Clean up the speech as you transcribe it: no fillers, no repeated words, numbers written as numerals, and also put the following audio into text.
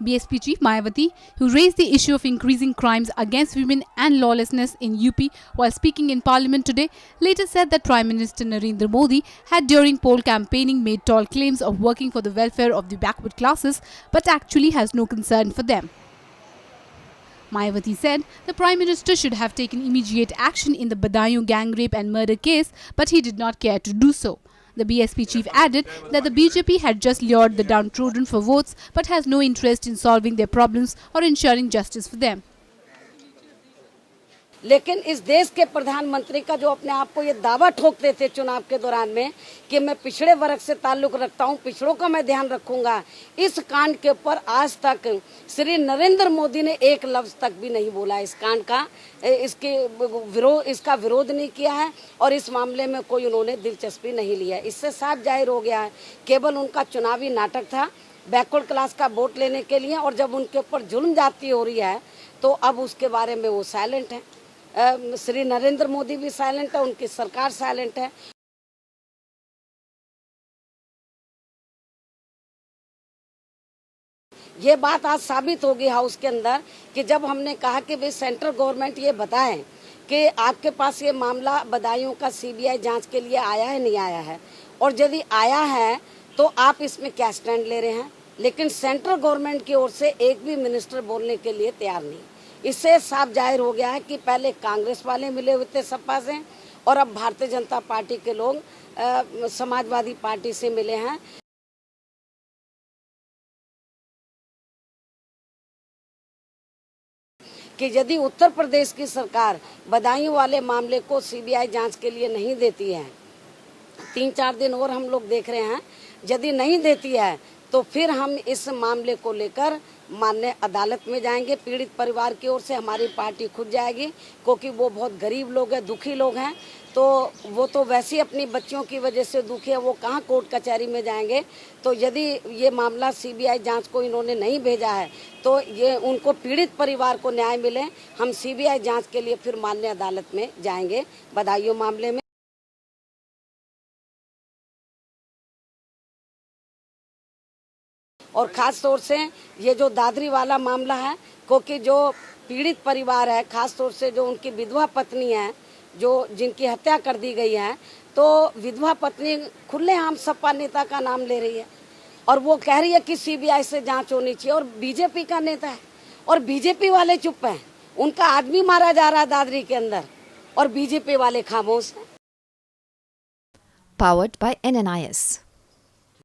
BSP chief Mayawati, who raised the issue of increasing crimes against women and lawlessness in UP while speaking in parliament today, later said that Prime Minister Narendra Modi had during poll campaigning made tall claims of working for the welfare of the backward classes but actually has no concern for them. Mayawati said the Prime Minister should have taken immediate action in the Badaयूं gang rape and murder case, but he did not care to do so. The BSP chief added that the BJP had just lured the downtrodden for votes but has no interest in solving their problems or ensuring justice for them. लेकिन इस देश के प्रधानमंत्री का जो अपने आप को ये दावा ठोकते थे चुनाव के दौरान में कि मैं पिछड़े वर्ग से ताल्लुक रखता हूँ, पिछड़ों का मैं ध्यान रखूंगा, इस कांड के ऊपर आज तक श्री नरेंद्र मोदी ने एक लफ्ज तक भी नहीं बोला। इस कांड का इसका विरोध नहीं किया है और इस मामले में कोई उन्होंने दिलचस्पी नहीं लिया। इससे साफ जाहिर हो गया है केवल उनका चुनावी नाटक था बैकवर्ड क्लास का वोट लेने के लिए, और जब उनके ऊपर जुल्म जाती हो रही है तो अब उसके बारे में वो साइलेंट है। श्री नरेंद्र मोदी भी साइलेंट है, उनकी सरकार साइलेंट है। ये बात आज साबित होगी हाउस के अंदर कि जब हमने कहा कि भाई सेंट्रल गवर्नमेंट ये बताए कि आपके पास ये मामला बदायूं का सीबीआई जांच के लिए आया है नहीं आया है, और यदि आया है तो आप इसमें क्या स्टैंड ले रहे हैं। लेकिन सेंट्रल गवर्नमेंट की ओर से एक भी मिनिस्टर बोलने के लिए तैयार नहीं। इससे साफ जाहिर हो गया है कि पहले कांग्रेस वाले मिले हुए थे सपा से और अब भारतीय जनता पार्टी के लोग समाजवादी पार्टी से मिले हैं। कि यदि उत्तर प्रदेश की सरकार बदायूं वाले मामले को सीबीआई जांच के लिए नहीं देती है, 3-4 दिन और हम लोग देख रहे हैं, यदि नहीं देती है तो फिर हम इस मामले को लेकर माननीय अदालत में जाएंगे। पीड़ित परिवार की ओर से हमारी पार्टी खुद जाएगी, क्योंकि वो बहुत गरीब लोग हैं, दुखी लोग हैं, तो वो तो वैसे ही अपनी बच्चियों की वजह से दुखी है, वो कहाँ कोर्ट कचहरी में जाएंगे। तो यदि ये मामला सीबीआई जांच को इन्होंने नहीं भेजा है तो ये उनको पीड़ित परिवार को न्याय मिले, हम सीबीआई जांच के लिए फिर माननीय अदालत में जाएंगे बदायूं मामले में। और खास तौर से ये जो दादरी वाला मामला है, क्योंकि जो पीड़ित परिवार है, खास तौर से जो उनकी विधवा पत्नी है, जो जिनकी हत्या कर दी गई है, तो विधवा पत्नी खुलेआम सपा नेता का नाम ले रही है और वो कह रही है कि सीबीआई से जांच होनी चाहिए, और बीजेपी का नेता है और बीजेपी वाले चुप हैं। उनका आदमी मारा जा रहा है दादरी के अंदर और बीजेपी वाले खामोश हैं। Powered by NNIS.